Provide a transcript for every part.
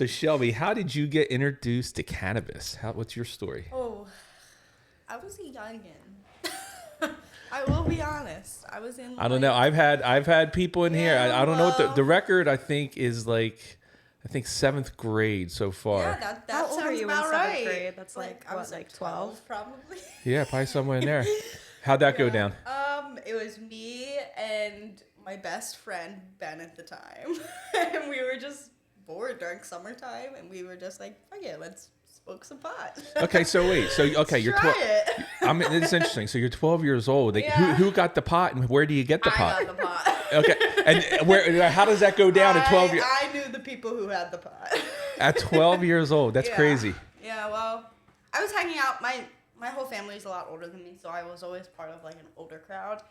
So Shelby, how did you get introduced to cannabis? What's your story? Oh, I was a youngin'. I will be honest. I was in. I don't know. I've had people in here. I don't know what the record. I think is like, I think 7th grade so far. Yeah, that How old sounds are you about in right. 7th grade? That's I was like 12? probably. Yeah, probably somewhere in there. How'd that go down? It was me and my best friend Ben at the time, and we were just bored during summertime, and we were just like, "Fuck it, let's smoke some pot." Okay, so wait, you're 12. It. I mean, it's interesting. So you're 12 years old. Like, who got the pot, and where do you get the pot? I got the pot. Okay, and where? How does that go down at 12 years? I knew the people who had the pot. At 12 years old, that's crazy. Yeah, well, I was hanging out. My whole family is a lot older than me, so I was always part of like an older crowd,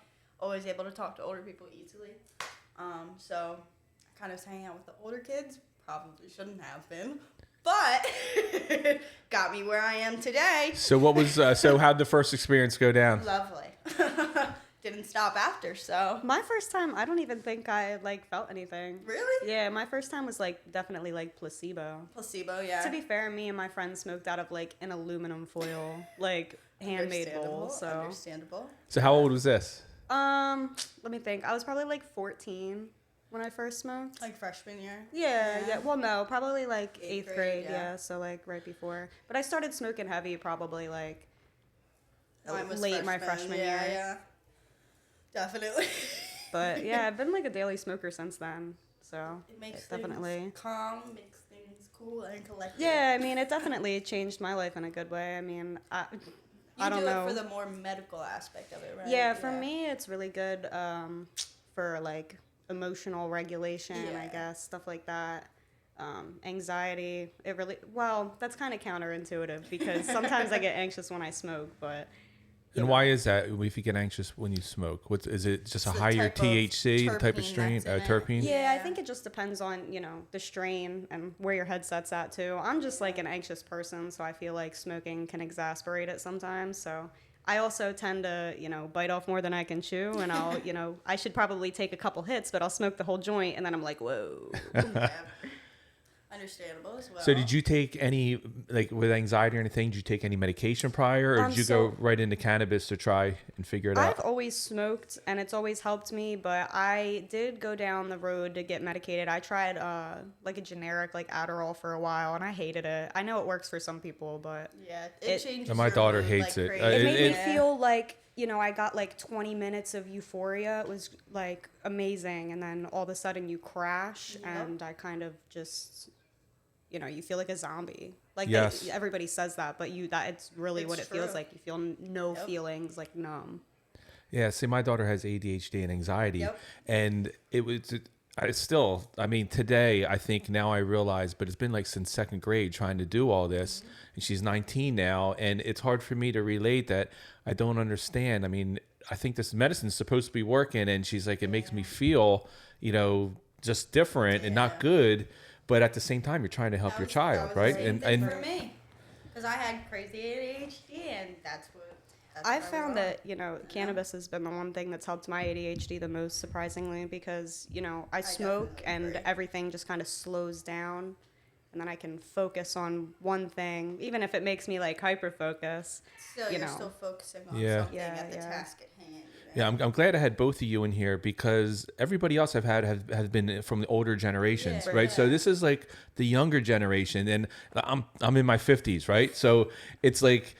always able to talk to older people easily. So I kind of was hanging out with the older kids. Probably shouldn't have been, but got me where I am today. So what was how'd the first experience go down? Lovely. Didn't stop after, so. My first time, I don't even think I like felt anything. Really? Yeah, my first time was like definitely like placebo. Placebo, yeah. To be fair, me and my friends smoked out of like an aluminum foil, like handmade bowl. So Understandable. So how old was this? let me think. I was probably like 14 when I first smoked. Like freshman year? Yeah. Well, no, probably like 8th grade, grade. yeah. So like right before. But I started smoking heavy probably like Mine was late my freshman year. Yeah. Definitely. But yeah, I've been like a daily smoker since then. So It makes definitely things calm, makes things cool and collected. Yeah, I mean, it definitely changed my life in a good way. I mean, I don't do know. it for the more medical aspect of it, right? Yeah, for me, it's really good for like emotional regulation, I guess, stuff like that. Anxiety, it really, well, that's kind of counterintuitive because sometimes I get anxious when I smoke, but. And why is that? If you get anxious when you smoke, is it just It's a the higher type of THC, the type of terpene strain, that's in it. terpene? Yeah, I think it just depends on, the strain and where your headset's at too. I'm just like an anxious person, so I feel like smoking can exasperate it sometimes. So I also tend to, bite off more than I can chew, and I'll, I should probably take a couple hits, but I'll smoke the whole joint, and then I'm like, whoa. Yeah. Understandable as well. So did you take any, like with anxiety or anything, did you take any medication prior, or did you go right into cannabis to try and figure it out? I've always smoked, and it's always helped me, but I did go down the road to get medicated. I tried like a generic like Adderall for a while, and I hated it. I know it works for some people, but yeah, it changes. And my daughter mood hates like it. crazy. it made me Yeah. feel like, I got like 20 minutes of euphoria. It was like amazing, and then all of a sudden you crash, and I kind of just... you feel like a zombie. Like Yes. everybody says that, but it's really what it feels true. like. You feel no feelings, like numb. Yeah, see, my daughter has ADHD and anxiety, and I mean, today, I think now I realize, but it's been like since 2nd grade trying to do all this, and she's 19 now, and it's hard for me to relate that I don't understand. I mean, I think this medicine's supposed to be working, and she's like, it makes me feel, just different and not good. But at the same time, you're trying to help your child, right? And for me, because I had crazy ADHD, and that's what. I found that, cannabis has been the one thing that's helped my ADHD the most, surprisingly, because, I smoke and everything just kind of slows down, and then I can focus on one thing, even if it makes me like hyper focus. Still, you're still focusing on something at the task at hand. Yeah, I'm glad I had both of you in here, because everybody else I've had has been from the older generations, right? So this is like the younger generation, and I'm in my 50s, right? So it's like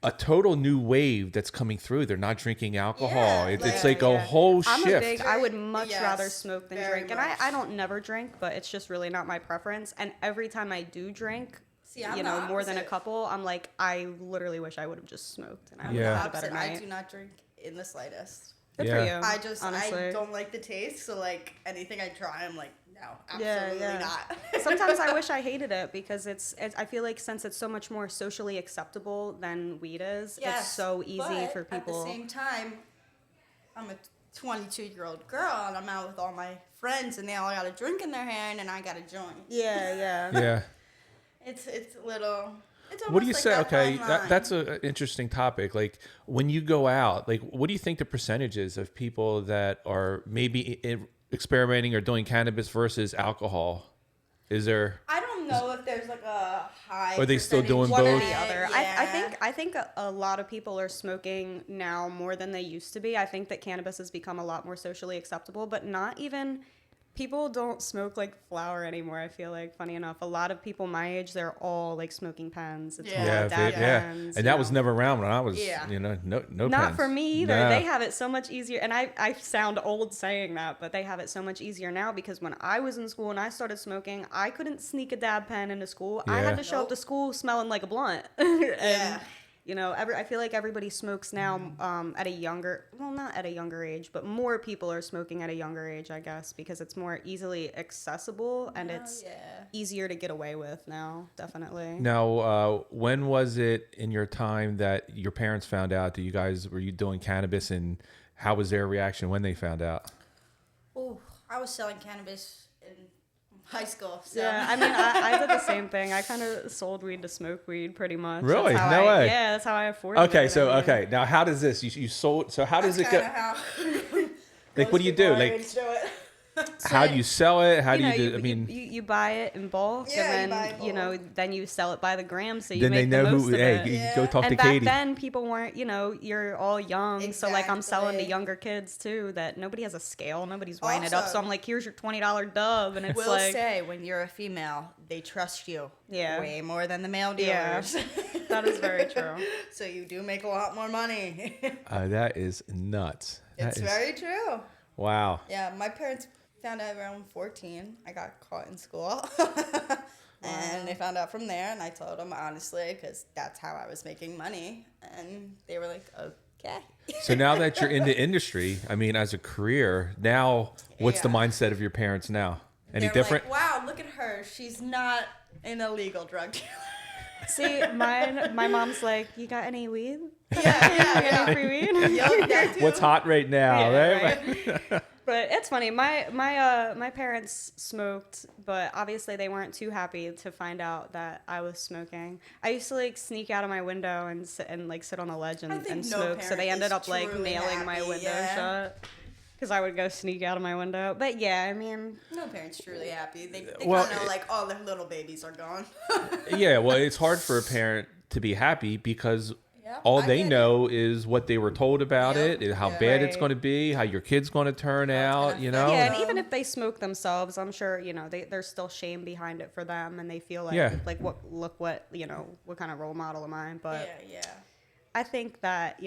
a total new wave that's coming through. They're not drinking alcohol. It's like a whole shift. I would much rather smoke than drink. And I don't never drink, but it's just really not my preference. And every time I do drink, more than a couple, I'm like, I literally wish I would have just smoked. And I would have had a better night. I do not drink in the slightest. Good for you. I don't like the taste, so like anything I try, I'm like, no, absolutely not. Sometimes I wish I hated it because it's I feel like since it's so much more socially acceptable than weed is, it's so easy for people. At the same time, I'm a 22-year-old girl, and I'm out with all my friends, and they all got a drink in their hand, and I got a joint. Yeah. It's a little. What do you say? Okay, that's an interesting topic. Like when you go out, like what do you think the percentage is of people that are maybe experimenting or doing cannabis versus alcohol? Is there? I don't know if there's like a high. Are they still doing One or both? the other. Yeah. I think a lot of people are smoking now more than they used to be. I think that cannabis has become a lot more socially acceptable, but not even people don't smoke like flower anymore. I feel like, funny enough, a lot of people my age, they're all like smoking pens. It's all Yeah, dab yeah. pens, And you that was know. never around when I was, Yeah. no Not pens. for me either. Nah. They have it so much easier. And I sound old saying that, but they have it so much easier now because when I was in school and I started smoking, I couldn't sneak a dab pen into school. I Yeah. had to show up to school smelling like a blunt. Yeah. You know, I feel like everybody smokes now at a younger, well, not at a younger age, but more people are smoking at a younger age, I guess, because it's more easily accessible and it's easier to get away with now, definitely. Now, when was it in your time that your parents found out that were you doing cannabis, and how was their reaction when they found out? Oh, I was selling cannabis in high school. So. Yeah, I mean, I did the same thing. I kind of sold weed to smoke weed, pretty much. Really? That's how No way. Yeah, that's how I afforded it. Okay, so I mean, okay, now how does this? You sold. So how does That's it go? kinda how Like, what do you do? Like, how do you sell it? How do you do? I mean, you buy it in bulk, Yeah, you and buy then it in bulk. then you sell it by the gram, so you then they make know the most who. of Hey, it. you Yeah. go talk And to back Katie. then, people weren't, you're all young. So, like, I'm selling to Exactly. younger kids, too, that nobody has a scale. Nobody's weighing it up. So, Also- I'm like, here's your $20 dub. And it's Will like, say when you're a female, they trust you Yeah. way more than the male Yeah. dealers. that is very true. So you do make a lot more money. That is nuts. That It's is- very true. wow. Yeah, my parents found out around 14. I got caught in school. And they found out from there, and I told them honestly, because that's how I was making money. And they were like, okay. So now that you're in the industry, I mean, as a career, now what's the Yeah. mindset of your parents now? Any They're different? Like, wow, look at her. She's not an illegal drug dealer. See, my mom's like, you got any weed? Yeah, Any free weed? Yup, that too. What's hot right now? Yeah, right? But it's funny. My parents smoked, but obviously they weren't too happy to find out that I was smoking. I used to like sneak out of my window and sit on the ledge I think and no smoke. So they parent ended is up like truly nailing my happy, window yeah. shut because I would go sneak out of my window. But yeah, I mean, No parent's truly happy. They Well, kind of know, like, all their little babies are gone. Yeah, well, it's hard for a parent to be happy because Yep, all I they get it. know is what they were told about Yep, it, how yeah. bad it's Right. going to be, how your kid's going to turn it's out, gonna you affect know? yeah, them. and even if they smoke themselves, I'm sure there's still shame behind it for them, and they feel like Yeah. like what kind of role model am I? But Yeah. I think that,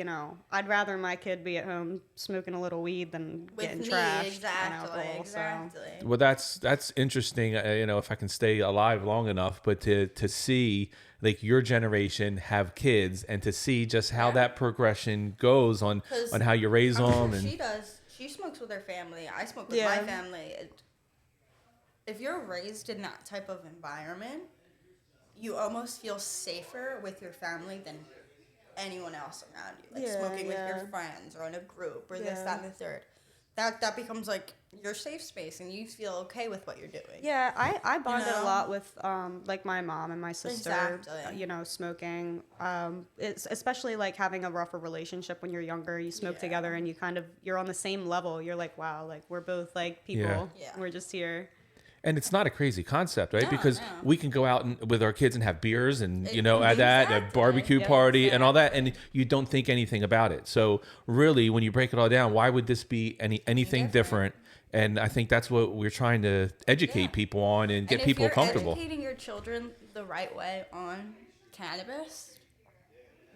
I'd rather my kid be at home smoking a little weed than With getting me, trashed exactly, on alcohol. exactly. Well, that's interesting, if I can stay alive long enough, but to see like your generation have kids and to see just how Yeah. that progression goes on 'Cause how you raise I'm them. sure And she does. She smokes with her family. I smoke with Yeah. my family. If you're raised in that type of environment, you almost feel safer with your family than anyone else around you. Like Yeah, smoking with yeah. your friends or in a group or this, Yeah. that, and the third. That becomes like your safe space, and you feel okay with what you're doing. Yeah, I bonded a know? lot with like my mom and my sister, Exactly. smoking. It's especially like having a rougher relationship when you're younger. You smoke Yeah. together and you're on the same level. You're like, wow, like we're both like people. Yeah. We're just here. And it's not a crazy concept, right? No, Because no. we can go out with our kids and have beers and, at a Exactly. barbecue Yeah, party and all that, and you don't think anything about it. So really, when you break it all down, why would this be anything different? And I think that's what we're trying to educate Yeah. people on and get if people you're comfortable. educating your children the right way on cannabis,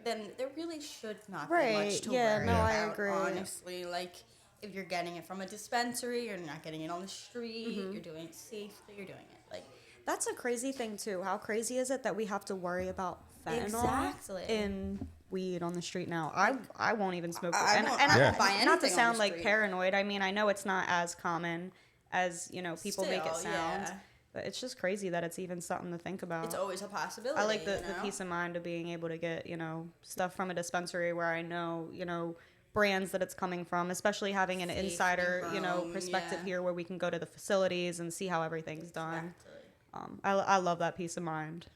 then there really should not be Right, much to yeah, worry no, I about, agree. honestly. Like, if you're getting it from a dispensary, you're not getting it on the street, Mm-hmm. you're doing it safely, you're doing it, like, That's a crazy thing too. How crazy is it that we have to worry about fentanyl Exactly. in weed on the street now? I won't even smoke. I and won't- and I I, won't buy not to anything on the sound like street. paranoid. I mean, I know it's not as common as people make it Still, sound. yeah. But it's just crazy that it's even something to think about. it's always a possibility. I like the you know? peace of mind of being able to get, stuff from a dispensary where I know, brands that it's coming from, especially having an Safety insider, grown, perspective yeah. here where we can go to the facilities and see how everything's done. Exactly. I love that peace of mind.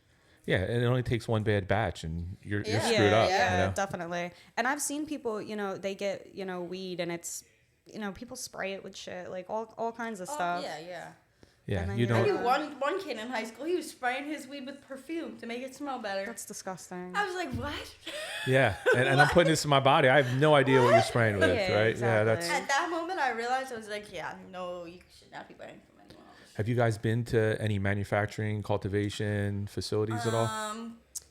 Yeah, and it only takes one bad batch, and you're Yeah. screwed up. Yeah, you know? definitely. And I've seen people, they get, weed and it's, people spray it with shit, like all kinds of stuff. Oh, yeah. Yeah, then you I don't. knew one kid in high school. He was spraying his weed with perfume to make it smell better. That's disgusting. I was like, what? Yeah, and I'm putting this in my body. I have no idea what you're spraying with, Yeah, right? exactly. Yeah, that's. At that moment, I realized I was like, yeah, no, you should not be buying from anyone else. Have you guys been to any manufacturing, cultivation facilities at all?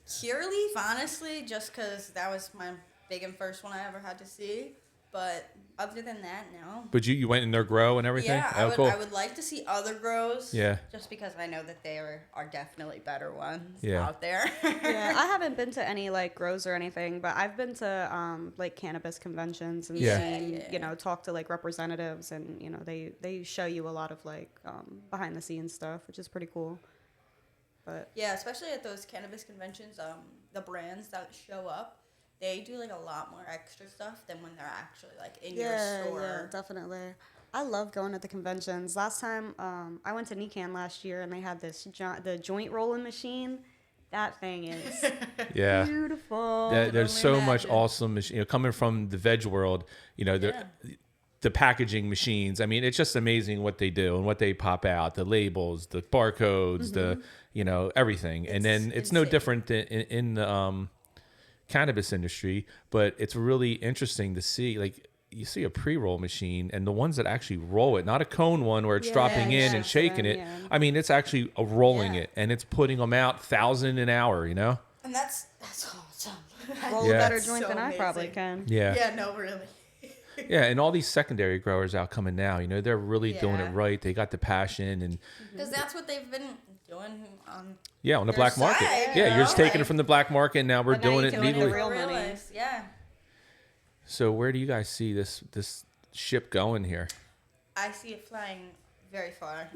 Cureleaf, honestly, just because that was my big and first one I ever had to see. But other than that, no. But you went in their grow and everything? Yeah, Oh, cool. I would like to see other grows. Yeah. Just because I know that they are definitely better ones Yeah. out there. Yeah, I haven't been to any like grows or anything, but I've been to like cannabis conventions and Yeah. seen, Yeah. you know, talk to like representatives, and you know they show you a lot of like behind the scenes stuff, which is pretty cool. But Yeah, especially at those cannabis conventions, the brands that show up, they do like a lot more extra stuff than when they're actually like in your store. yeah, definitely. I love going to the conventions. Last time I went to NECAN last year, and they had this the joint rolling machine. That thing is Yeah. beautiful. There's only so much imagine. awesome, coming from the veg world, the packaging machines. I mean, it's just amazing what they do and what they pop out, the labels, the barcodes, the, everything. And then it's no insane. different than in the cannabis industry, but it's really interesting to see, like, you see a pre-roll machine and the ones that actually roll it, not a cone one where it's dropping in yeah. and shaking it. Yeah. I mean, it's actually rolling Yeah. it, and it's putting them out 1,000 an hour, And that's awesome. Roll Yeah. a better That's joint so than I probably amazing. can. Yeah. Yeah, no, really. Yeah, and all these secondary growers out coming now, they're really doing it Yeah. right. They got the passion and Because that's what they've been doing on on the Their black market. side, Yeah, you you're just know, taking it like- from the black market, and now we're But now doing you it can make the legally. real money. realize, yeah. So where do you guys see this ship going here? I see it flying very far.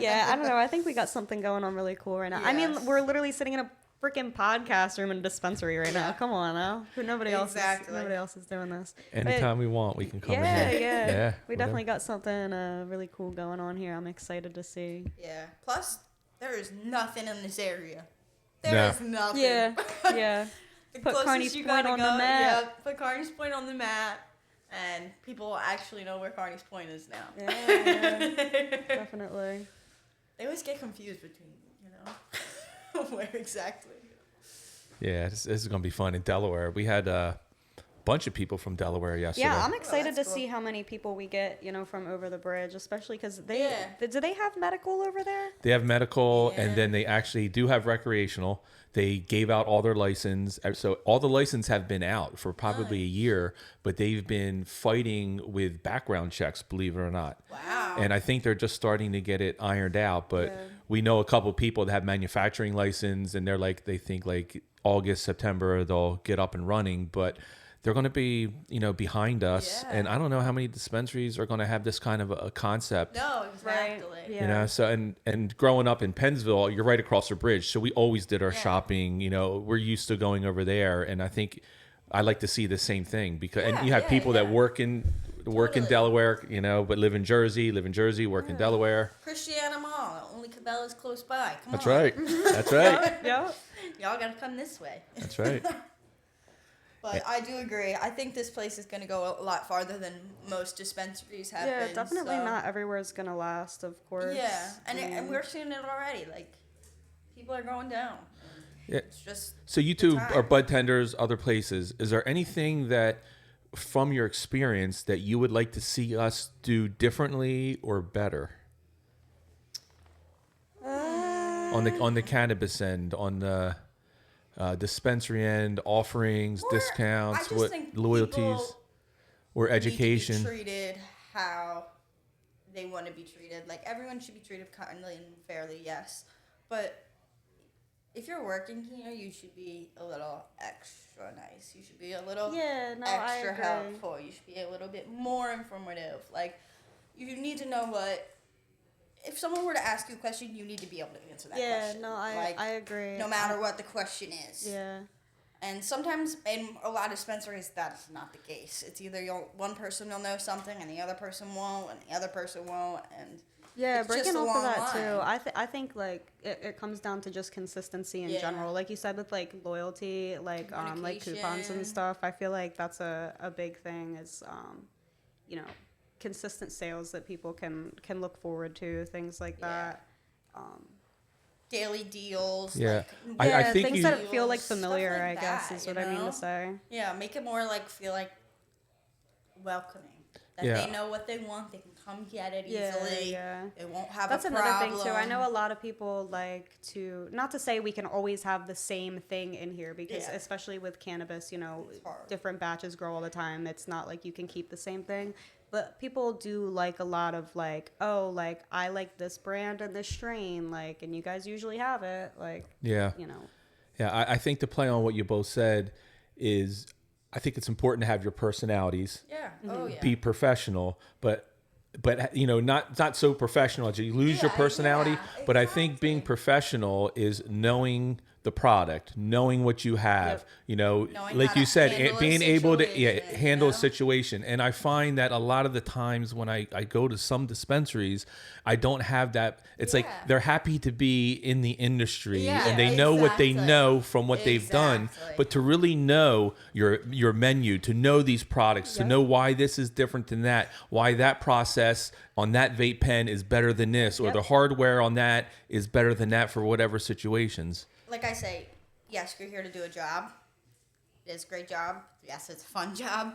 Yeah, I don't know. I think we got something going on really cool right now. I mean, Yes. we're literally sitting in a freaking podcast room in a dispensary right now. Yeah. Come on now. Nobody Exactly. else is doing this. Anytime we want, we can come Yeah, in here. yeah. Yeah, We whatever. definitely got something really cool going on here. I'm excited to see. Yeah. Plus, there is nothing in this area. No. There is nothing. Yeah, yeah. The Put closest Carney's you Point gotta on the go- map. Yeah, put Carney's Point on the map, and people will actually know where Carney's Point is now. Yeah, definitely. They always get confused between, where exactly. Yeah, this is going to be fun in Delaware. We had a bunch of people from Delaware yesterday. Yeah, I'm excited to that's see cool. how many people we get, from over the bridge, especially because Yeah. do they have medical over there? They have medical, and Yeah. then they actually do have recreational. They gave out all their license. So all the license have been out for probably a year, but they've been fighting with background checks, believe it or not. Wow. And I think they're just starting to get it ironed out. But Yeah. we know a couple of people that have manufacturing license, and they think like August, September, they'll get up and running. But they're going to be, behind us. Yeah. And I don't know how many dispensaries are going to have this kind of a concept. No, exactly. Yeah. So and growing up in Pennsville, you're right across the bridge, so we always did our shopping. We're used to going over there, and I think I like to see the same thing because and you have people that work in Totally. Delaware, but live in Jersey, work in Delaware. Christiana Mall, only Cabela's close by. Come That's on. right. That's right. Yeah. Y'all gotta come this way. That's right. But I do agree. I think this place is gonna go a lot farther than most dispensaries have Yeah, been. definitely so- not everywhere is gonna last, of course. Yeah, and Mm. and we're seeing it already. Like, people are going down. Yeah. It's just So you two time. are bud tenders, other places. Is there anything that, from your experience, that you would like to see us do differently or better? On the cannabis end, on the dispensary end, offerings, Or discounts, I just what think loyalties, people or need to be education. treated how they want to be treated. Like, everyone should be treated kindly and fairly, yes. But if you're working here, you should be a little extra nice. You should be a little Yeah, no, I extra agree. helpful. You should be a little bit more informative. Like, you need to know what. If someone were to ask you a question, you need to be able to answer that Yeah, question. no, I Like, agree. no matter what the question is. Yeah. And sometimes in a lot of dispensaries, that's not the case. It's either one person will know something and the other person won't, and the other person won't, and Yeah, it's breaking just a off of long that too. line. I think like it comes down to just consistency in Yeah. general. Like you said with like loyalty, like coupons Communication. and stuff. I feel like that's a big thing is consistent sales that people can look forward to, things like that. Daily deals. Yeah. Like, I think things you- that feel like stuff familiar, like I guess, that, is you what I mean know? to say. Yeah, make it more like feel like welcoming. That Yeah. they know what they want. They can come get it Yeah, easily. yeah. They won't have That's a another problem. thing too. I know a lot of people like to, not to say we can always have the same thing in here, because Yeah. especially with cannabis, you know, It's hard. different batches grow all the time. It's not like you can keep the same thing. But people do like a lot of like, oh, like I like this brand and this strain, like, and you guys usually have it, like, Yeah. you know. Yeah, I think to play on what you both said is, I think it's important to have your personalities, Yeah. Oh yeah. be professional, but you know, not so professional that you lose your Yeah, personality. yeah, But I think being exactly. professional is knowing the product, knowing what you have, Yep. you know, Knowing like how you to said, handle a being able to situation, handle you a know? situation. And I find that a lot of the times when I go to some dispensaries, I don't have that. It's like Yeah. they're happy to be in the industry Yeah, and they know what they exactly. know from what they've done. Exactly. But to really know your menu, to know these products, to Yep. know why this is different than that, why that process on that vape pen is better than this, or Yep. the hardware on that is better than that for whatever situations. Like I say, yes, you're here to do a job. It's a great job. Yes, it's a fun job.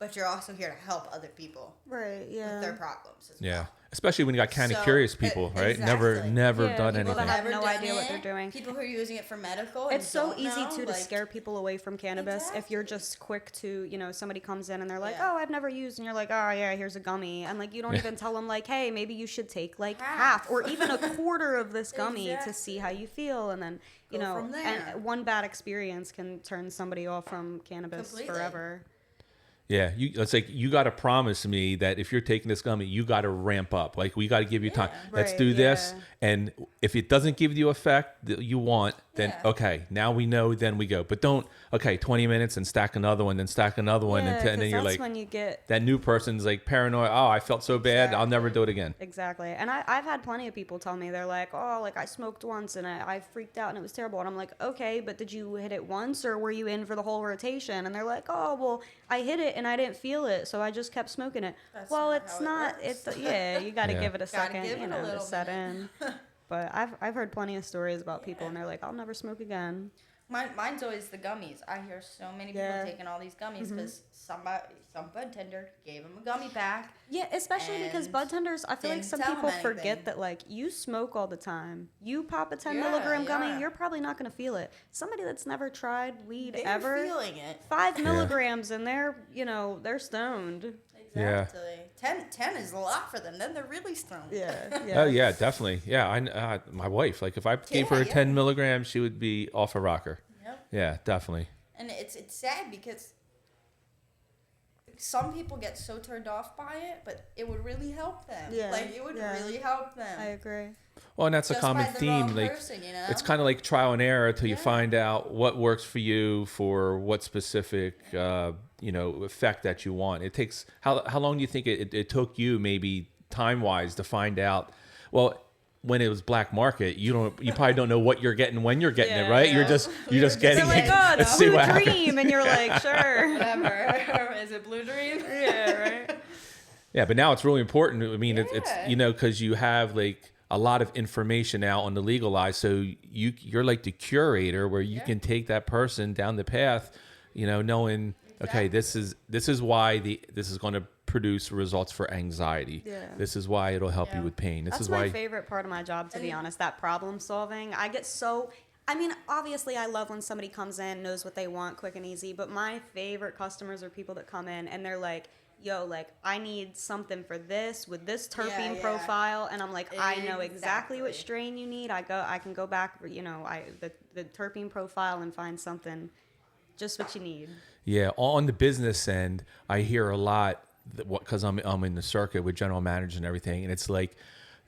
But you're also here to help other people Right, with their problems as Yeah. well. Especially when you got Canna-curious So, people, right? exactly. Never Yeah, done people anything. that have Never no done idea what it. they're doing. People who are using it for medical. And It's so don't easy know, to like, scare people away from cannabis if you're Exactly. just quick to, you know, somebody comes in and they're like, Yeah. oh, I've never used, and you're like, oh yeah, here's a gummy, and like you don't even tell them like, hey, maybe you should take like half or even a quarter of this gummy to see how you feel, and then you Go know, from there. and one bad experience can turn somebody off from cannabis Completely. forever. Yeah, it's like you got to promise me that if you're taking this gummy, you got to ramp up. Like we got to give you time. Let's Right, do this, yeah. and if it doesn't give you effect that you want, then Yeah. okay, now we know. Then we go. But don't 20 minutes and stack another one, then stack another one, Yeah, and 'cause then you're that's like when you get that new person's like paranoid. Oh, I felt so bad. I'll never do it again. Exactly. And I've had plenty of people tell me, they're like, oh, like I smoked once and I freaked out and it was terrible. And I'm like, okay, but did you hit it once or were you in for the whole rotation? And they're like, oh, well, I hit it and I didn't feel it, so I just kept smoking it. That's well, not it's how it not, works. it's, yeah, you got to Yeah. give it a Gotta second, give you it a know, to little set in. minute. But I've heard plenty of stories about people and they're like, I'll never smoke again. Mine's always the gummies. I hear so many people Yeah. taking all these gummies because some budtender gave them a gummy pack. Yeah, especially because And budtenders, I feel like didn't some tell 'em people anything. forget that like you smoke all the time. You pop a 10 Yeah, milligram gummy, yeah. you're probably not going to feel it. Somebody that's never tried weed They're ever, feeling it. 5 milligrams and they're, you know, they're stoned. Yeah. Exactly. 10 is a lot for them. Then they're really stoned. Oh yeah, definitely. Yeah, my wife. Like if I gave her Yeah, 10 yeah. milligrams, she would be off a rocker. Yep. Yeah, definitely. And it's sad because some people get so turned off by it, but it would really help them. Yeah, Like it would yeah. really help them. I agree. Well, and that's a Just common by the theme. wrong Like person, you know? it's kind of like trial and error till you Yeah. find out what works for you for what specific effect that you want. It takes how long do you think it took you maybe time wise to find out? Well, when it was black market, you probably don't know what you're getting when you're getting it, Yeah, right? yeah. You're just getting They're like, it. oh, it's Let's see Blue what happens. Dream, and you're like, sure. Whatever. Is it Blue Dream? Yeah, right. Yeah, but now it's really important. I mean, it's Yeah. because you have like a lot of information now on the legalized, so you're like the curator where you can take that person down the path, knowing okay, this is why this is going to produce results for anxiety. Yeah. This is why it'll help you Yeah. with pain. This That's is my why. favorite part of my job, to be honest, that problem solving. I get so, I mean, obviously I love when somebody comes in, knows what they want, quick and easy, but my favorite customers are people that come in and they're like, yo, like, I need something for this with this terpene yeah. profile, and I'm like, I know exactly what Exactly. strain you need. I can go back, the terpene profile and find something, just what you need. Yeah, on the business end, I hear a lot because I'm in the circuit with general managers and everything, and it's like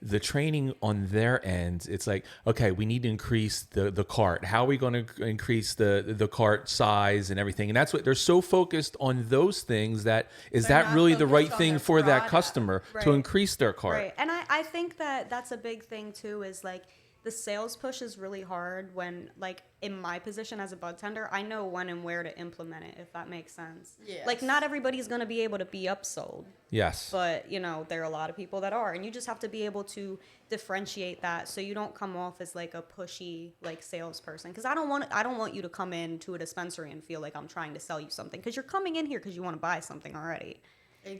the training on their end. It's like, okay, we need to increase the cart. How are we going to increase the cart size and everything? And that's what they're so focused on those things. That is They're that not really the right focused on thing their for that product. customer to Right. increase their cart? Right. And I think that that's a big thing too, is like the sales push is really hard when, like, in my position as a bud tender, I know when and where to implement it, if that makes sense. Yes. Like, not everybody's going to be able to be upsold, Yes. but, you know, there are a lot of people that are. And you just have to be able to differentiate that so you don't come off as, like, a pushy, like, salesperson. Because I don't want you to come into a dispensary and feel like I'm trying to sell you something. Because you're coming in here because you want to buy something already.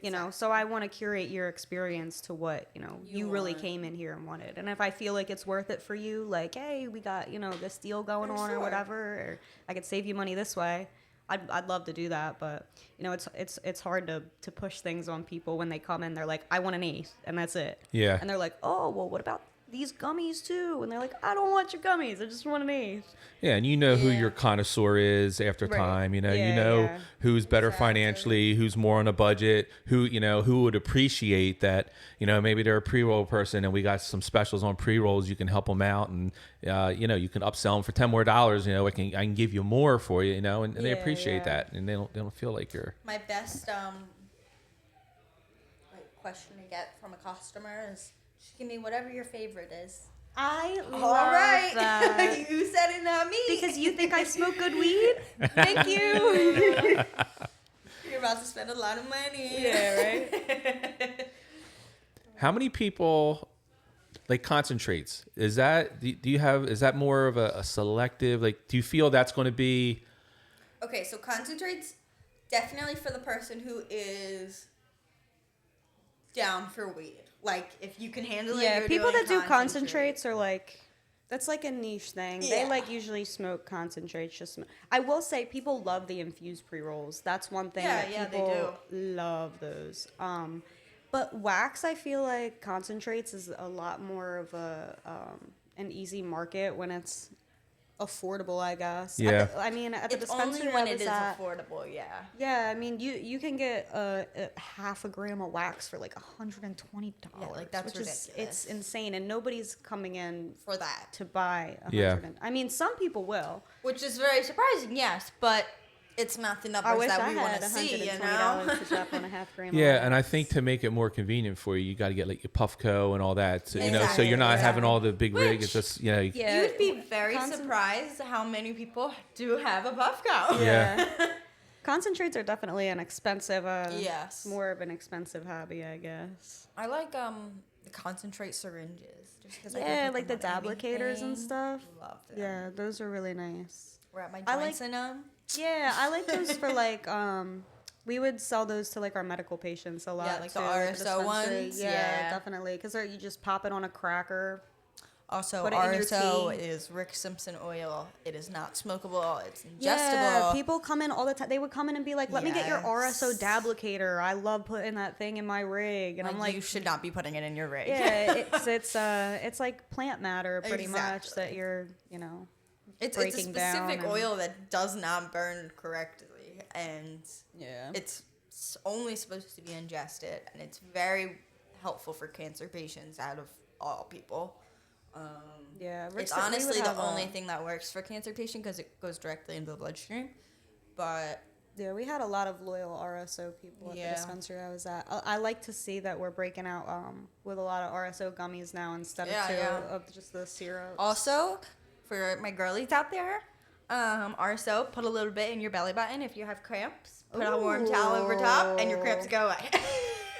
You know, so I want to curate your experience to what, you know, you really came in here and wanted. And if I feel like it's worth it for you, like, hey, we got, you know, this deal going on or whatever, or I could save you money this way, I'd love to do that. But, you know, it's hard to push things on people when they come in. They're like, I want an eighth, and that's it. Yeah. And they're like, oh, well, what about these gummies too? And they're like, I don't want your gummies. I just want an eighth. Yeah, and you know who your connoisseur is after Right. time. You know, Yeah. who's better financially, who's more on a budget, who would appreciate that. You know, maybe they're a pre-roll person, and we got some specials on pre-rolls. You can help them out, and you know, you can upsell them for $10 more. You know, I can give you more for you. You know, and they appreciate that, and they don't feel like you're. My best like question to get from a customer is, just give me whatever your favorite is. I love All right. that. You said it, not me. Because you think I smoke good weed? Thank you. You're about to spend a lot of money. Yeah, right? How many people like concentrates? Is that is that more of a selective? Like, do you feel that's going to be? Okay, so concentrates definitely for the person who is down for weed. Like, if you can handle it, Yeah, you're people doing that do concentrate. concentrates are like, that's like a niche thing. Yeah. They like usually smoke concentrates. I will say people love the infused pre-rolls. That's one thing that they people love those. But wax, I feel like concentrates is a lot more of an easy market when it's affordable, I guess. Yeah. I mean, at the It's dispensary only when I it was is at, affordable, yeah. yeah, I mean, you can get a half a gram of wax for like $120. Yeah, like, that's which is, ridiculous. it's insane, and nobody's coming in For that. to buy a Yeah. hundred. I mean, some people will. Which is very surprising, yes, but it's not the I numbers wish that I we want had to see, you $120 know? to drop on a half gram. Yeah, of and I wax. think to make it more convenient for you, you got to get like your Puffco and all that. So, you know, so Exactly, you're not having exactly. all the big rig. It's Which- just yeah. Yeah, You would be very concent- surprised how many people do have a Puffco. Yeah. Concentrates are definitely an expensive. Yes. More of an expensive hobby, I guess. I like the concentrate syringes. Just 'cause I can Yeah, put like the them on dablicators and anything. stuff. Love them. Yeah, those are really nice. Wrap my I joints like- in them. Yeah, I like those for like we would sell those to like our medical patients a lot. like the too, at RSO dispensary. ones, Yeah, yeah. definitely. Because you just pop it on a cracker. Also, Put it in your RSO tea. is Rick Simpson oil. It is not smokable. It's ingestible. Yeah, people come in all the time. They would come in and be like, "Let me get your Yes. RSO dablicator. I love putting that thing in my rig." And I'm like, you should not be putting it in your rig. "Yeah, it's like plant matter pretty much Exactly. that you're, you know, It's a breaking down specific and- oil that does not burn correctly, and yeah, it's only supposed to be ingested, and it's very helpful for cancer patients out of all people. yeah." It's honestly the only thing that works for cancer patient because it goes directly into the bloodstream. But Yeah, we had a lot of loyal RSO people at Yeah. the dispensary I was at. I like to see that we're breaking out with a lot of RSO gummies now instead Yeah, of yeah. of just the syrup. also, for my girlies out there, RSO, put a little bit in your belly button if you have cramps. Put a warm towel over top, and your cramps go away.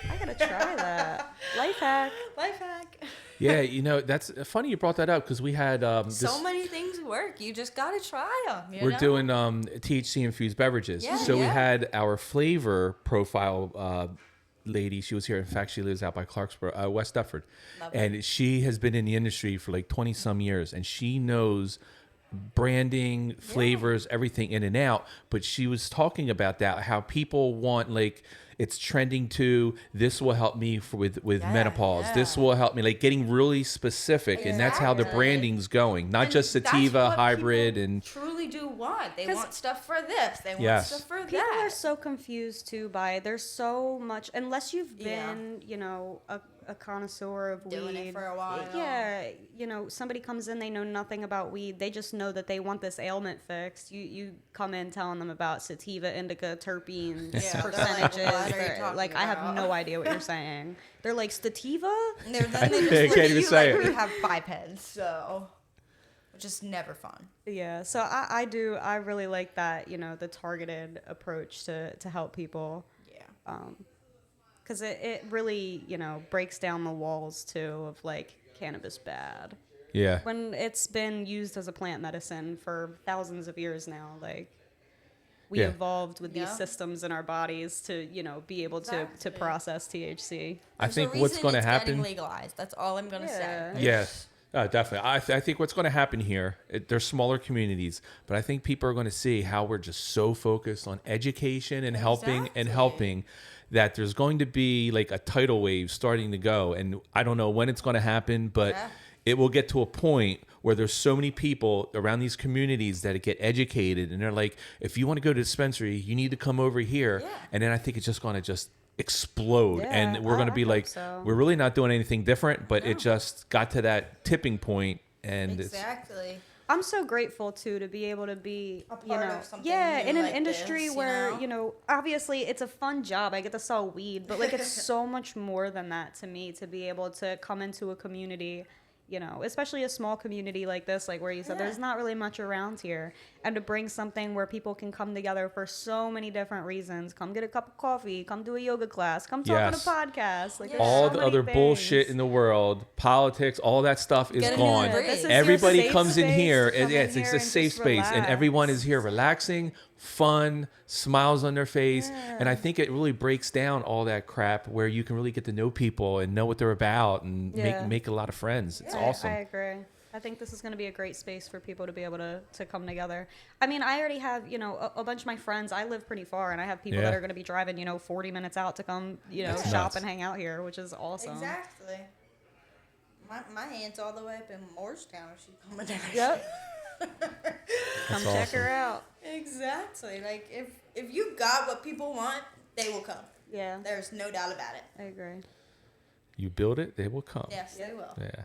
I gotta try that. Life hack. Life hack. Yeah, you know, that's funny you brought that up because we had So many things work. You just gotta try them. we're doing THC infused beverages. Yeah, so we yeah. had our flavor profile lady. She was here. In fact, she lives out by Clarksboro, West Deptford. Love it. And she has been in the industry for like 20 some years, and she knows branding, flavors, everything in and out. But she was talking about that, how people want, like, it's trending to, this will help me with menopause. yeah. This will help me, like getting really specific. And that's how the Exactly. branding's going. Not And just that's sativa, what hybrid, people and truly really do want. They 'Cause- want stuff for this. They want Yes. stuff for People that. are so confused too by there's so much unless you've Yeah. been a connoisseur of Doing weed it for a while. Yeah, somebody comes in, they know nothing about weed, they just know that they want this ailment fixed. You come in telling them about sativa, indica, terpenes, Yeah, they're like, percentages. "What are you They're talking like, I have about?" no idea what you're saying. They're like, sativa? And then they just They look can't at even you say like it. we have bipeds, so which is never fun. Yeah, so I really like that, the targeted approach to help people. Yeah. Because it really, breaks down the walls, too, of, like, cannabis bad. Yeah. When it's been used as a plant medicine for thousands of years now, like, we Yeah. evolved with these Yeah. systems in our bodies to, be able to Exactly. process THC. I There's think a what's reason going to it's happen. getting legalized. That's all I'm gonna Yeah. say. Yes, definitely. I think what's going to happen here, there's smaller communities, but I think people are going to see how we're just so focused on education and helping Exactly. that there's going to be like a tidal wave starting to go. And I don't know when it's going to happen, but Yeah. it will get to a point where there's so many people around these communities that get educated and they're like, if you want to go to dispensary, you need to come over here. Yeah. And then I think it's just going to just explode Yeah, and we're going to I be hope like, so. we're really not doing anything different, but it No. just got to that tipping point and Exactly. I'm so grateful too to be able to be A part of something yeah, new in an like industry this, where obviously it's a fun job. I get to sell weed, but like it's so much more than that to me to be able to come into a community, especially a small community like this, like where you said Yeah. there's not really much around here, and to bring something where people can come together for so many different reasons. Come get a cup of coffee, come do a yoga class, come talk Yes. on a podcast. Like Yeah. there's all so the many other bullshit things. in the world, politics, all that stuff is Get a new gone. breed. This is your Everybody safe comes in space here, to and come yeah, in it's here a and safe just space, and everyone is relax. here relaxing, fun, smiles on their face, Yeah. and I think it really breaks down all that crap where you can really get to know people and know what they're about and Yeah. make a lot of friends. It's I awesome. agree. I think this is going to be a great space for people to be able to come together. I mean, I already have, a bunch of my friends. I live pretty far, and I have people Yeah. that are going to be driving, 40 minutes out to come, That's shop nuts. and hang out here, which is awesome. Exactly. My aunt's all the way up in Morristown. She's coming down. Yep. Come check awesome. her out. Exactly. Like if you got what people want, they will come. Yeah, There's no doubt about it. I agree. You build it, they will come. Yes, they will. Yeah.